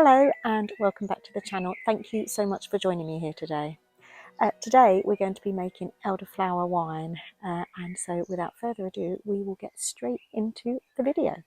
Hello and welcome back to the channel. Thank you so much for joining me here today. Today we're going to be making elderflower wine, and so without further ado we will get straight into the video.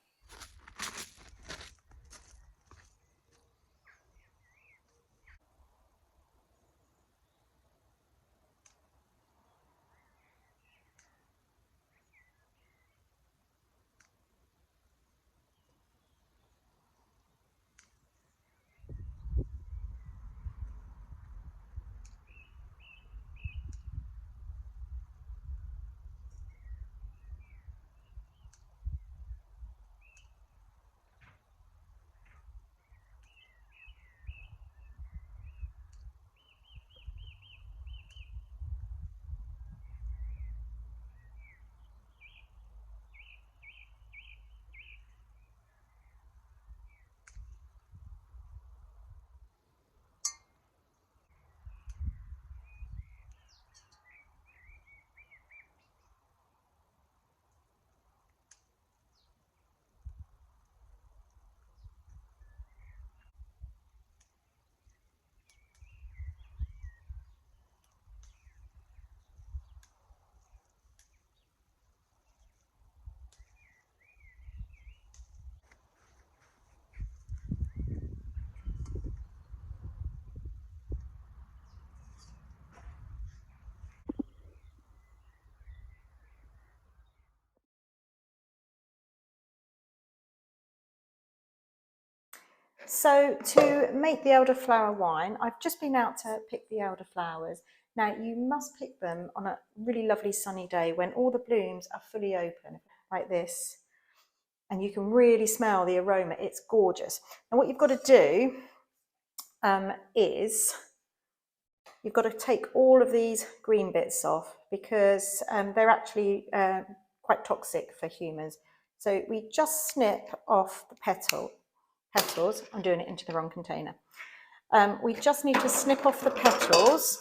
So to make the elderflower wine, I've just been out to pick the elderflowers. Now you must pick them on a really lovely sunny day when all the blooms are fully open like this, and you can really smell the aroma. It's gorgeous. And what you've got to do is you've got to take all of these green bits off because they're actually quite toxic for humans. So we just snip off the petals. I'm doing it into the wrong container. We just need to snip off the petals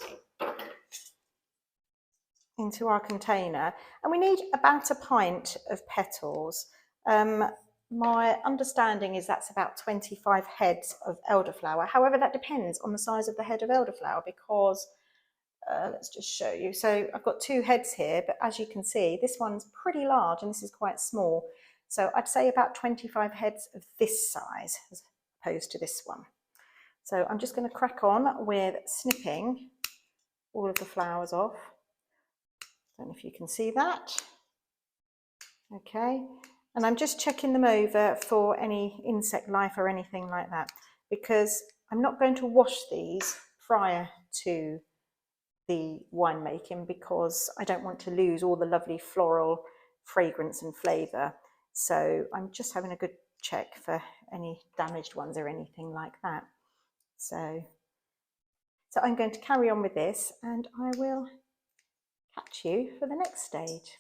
into our container, and we need about a pint of petals. My understanding is that's about 25 heads of elderflower. However, that depends on the size of the head of elderflower because let's just show you. So I've got two heads here, but as you can see, this one's pretty large and this is quite small. So I'd say about 25 heads of this size as opposed to this one. So I'm just going to crack on with snipping all of the flowers off. Don't know if you can see that. Okay, and I'm just checking them over for any insect life or anything like that, because I'm not going to wash these prior to the winemaking because I don't want to lose all the lovely floral fragrance and flavour. So I'm just having a good check for any damaged ones or anything like that. So I'm going to carry on with this and I will catch you for the next stage.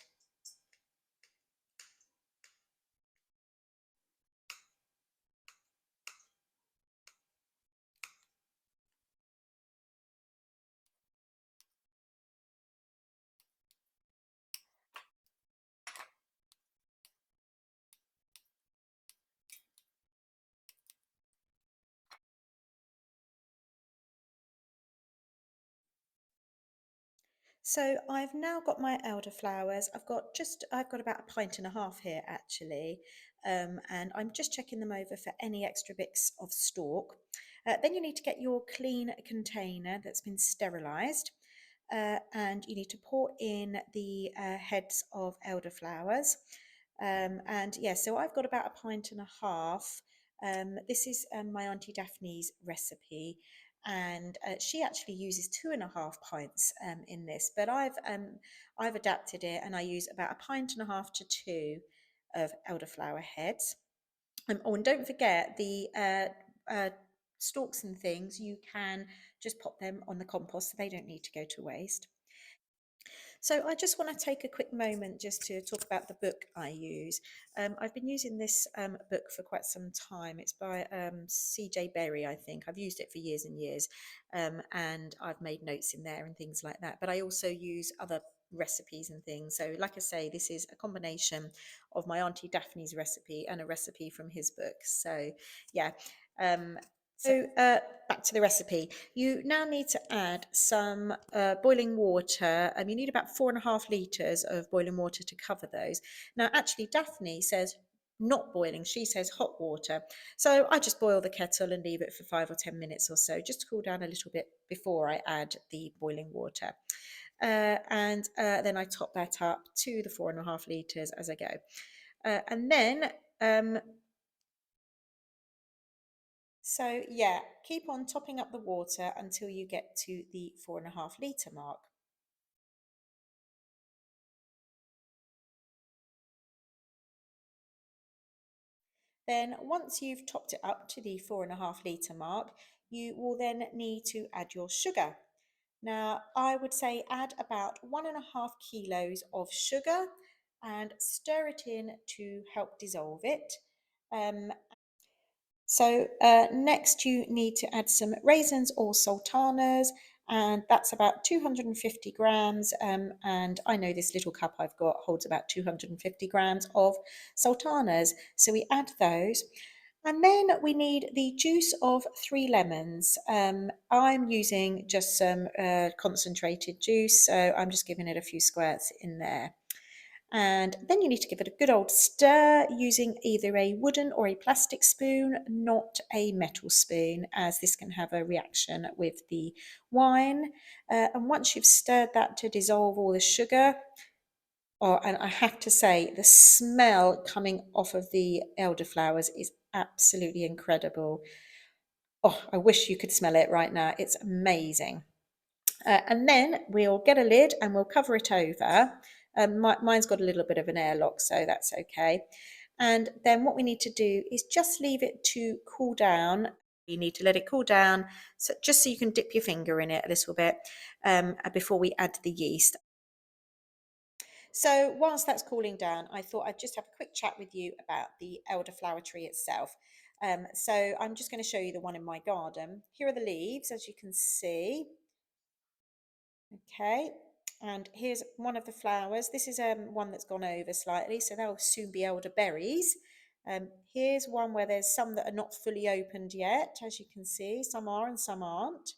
So I've now got my elderflowers. I've got about a pint and a half here actually, and I'm just checking them over for any extra bits of stalk. Then you need to get your clean container that's been sterilised, and you need to pour in the heads of elderflowers. And yeah, so I've got about a pint and a half. This is my Auntie Daphne's recipe, and she actually uses 2.5 pints in this, but I've adapted it and I use about a pint and a half to two of elderflower heads. Oh, and don't forget the stalks and things, you can just pop them on the compost so they don't need to go to waste. So I just want to take a quick moment just to talk about the book I use. I've been using this book for quite some time. It's by C.J. Berry, I think. I've used it for years and years, and I've made notes in there and things like that. But I also use other recipes and things. So like I say, this is a combination of my Auntie Daphne's recipe and a recipe from his book. So yeah. So back to the recipe. You now need to add some boiling water. You need about 4.5 litres of boiling water to cover those. Now, actually, Daphne says not boiling. She says hot water. So I just boil the kettle and leave it for 5 or 10 minutes or so, just to cool down a little bit before I add the boiling water. And then I top that up to the 4.5 litres as I go. And then So yeah, keep on topping up the water until you get to the 4.5 litre mark. Then once you've topped it up to the 4.5 litre mark, you will then need to add your sugar. Now, I would say add about 1.5 kilos of sugar and stir it in to help dissolve it. Next you need to add some raisins or sultanas, and that's about 250 grams. And I know this little cup I've got holds about 250 grams of sultanas. So we add those. And then we need the juice of 3 lemons. I'm using just some concentrated juice, so I'm just giving it a few squirts in there. And then you need to give it a good old stir using either a wooden or a plastic spoon, not a metal spoon, as this can have a reaction with the wine. And once you've stirred that to dissolve all the sugar, and I have to say, the smell coming off of the elderflowers is absolutely incredible. Oh, I wish you could smell it right now. It's amazing. And then we'll get a lid and we'll cover it over. Mine's got a little bit of an airlock, so that's okay. And then what we need to do is just leave it to cool down. You need to let it cool down, so just so you can dip your finger in it a little bit before we add the yeast. So whilst that's cooling down, I thought I'd just have a quick chat with you about the elderflower tree itself. So I'm just going to show you the one in my garden. Here are the leaves, as you can see. Okay, and here's one of the flowers. This is one that's gone over slightly, so they'll soon be elderberries. Here's one where there's some that are not fully opened yet, as you can see. Some are and some aren't.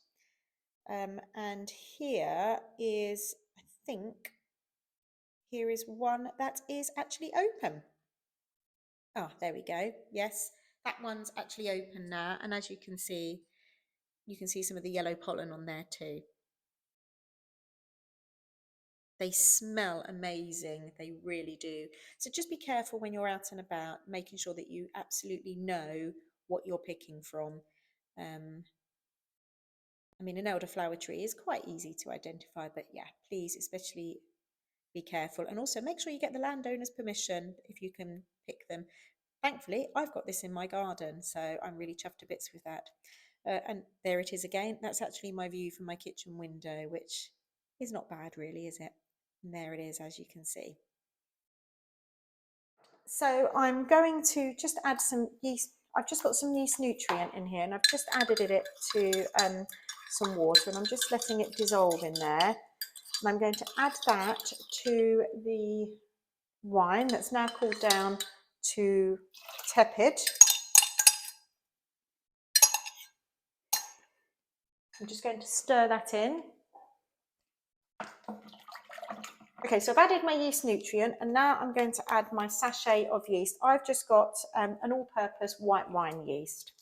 And here is, I think, here is one that is actually open. Oh, there we go. Yes, that one's actually open now. And as you can see some of the yellow pollen on there too. They smell amazing, they really do. So just be careful when you're out and about, making sure that you absolutely know what you're picking from. Um, an elderflower tree is quite easy to identify, but yeah, please especially be careful. And also make sure you get the landowner's permission if you can pick them. Thankfully, I've got this in my garden, so I'm really chuffed to bits with that. And there it is again. That's actually my view from my kitchen window, which is not bad really, is it? And there it is, as you can see. So I'm going to just add some yeast. I've just got some yeast nutrient in here, and I've just added it to some water, and I'm just letting it dissolve in there. And I'm going to add that to the wine that's now cooled down to tepid. I'm just going to stir that in. Okay, so I've added my yeast nutrient, and now I'm going to add my sachet of yeast. I've just got an all-purpose white wine yeast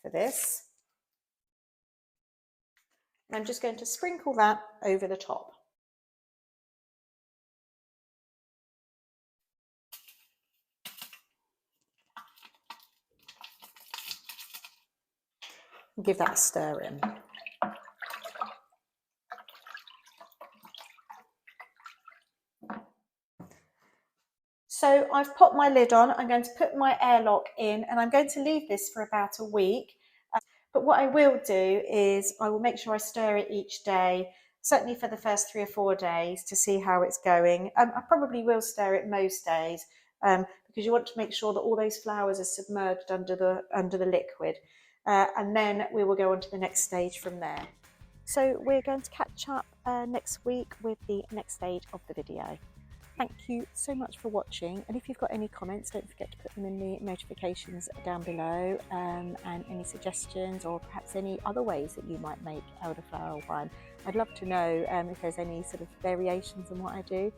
for this. And I'm just going to sprinkle that over the top. And give that a stir in. So I've popped my lid on, I'm going to put my airlock in, and I'm going to leave this for about a week. But what I will do is I will make sure I stir it each day, certainly for the first 3 or 4 days, to see how it's going. I probably will stir it most days because you want to make sure that all those flowers are submerged under the liquid. And then we will go on to the next stage from there. So we're going to catch up next week with the next stage of the video. thank you so much for watching, and if you've got any comments, don't forget to put them in the notifications down below, and any suggestions or perhaps any other ways that you might make elderflower wine. I'd love to know if there's any sort of variations in what I do.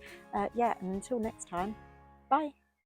Yeah, and until next time, bye.